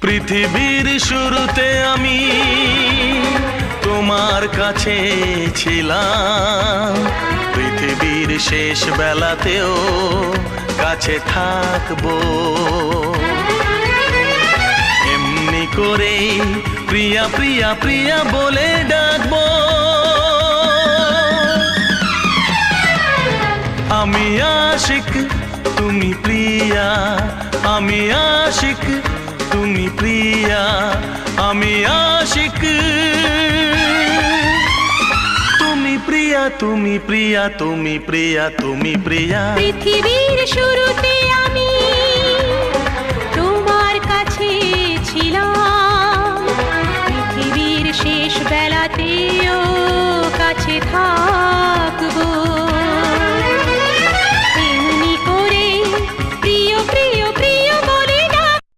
পৃথিবীর শুরুতে আমি তোমার কাছে ছিলাম, পৃথিবীর শেষ বেলাতেও কাছে থাকবো। এমনি করেই প্রিয়া প্রিয়া প্রিয়া বলে ডাকবো। আমি আশিক তুমি প্রিয়া, আমি আশিক তুমি প্রিয়া, আমি আশিক তুমি প্রিয়া, তুমি প্রিয়া, তুমি প্রিয়া, তুমি প্রিয়া। পৃথিবীর শুরুতে আমি তোমার কাছে ছিলাম, পৃথিবীর শেষ বেলাতেও কাছে থাকবো।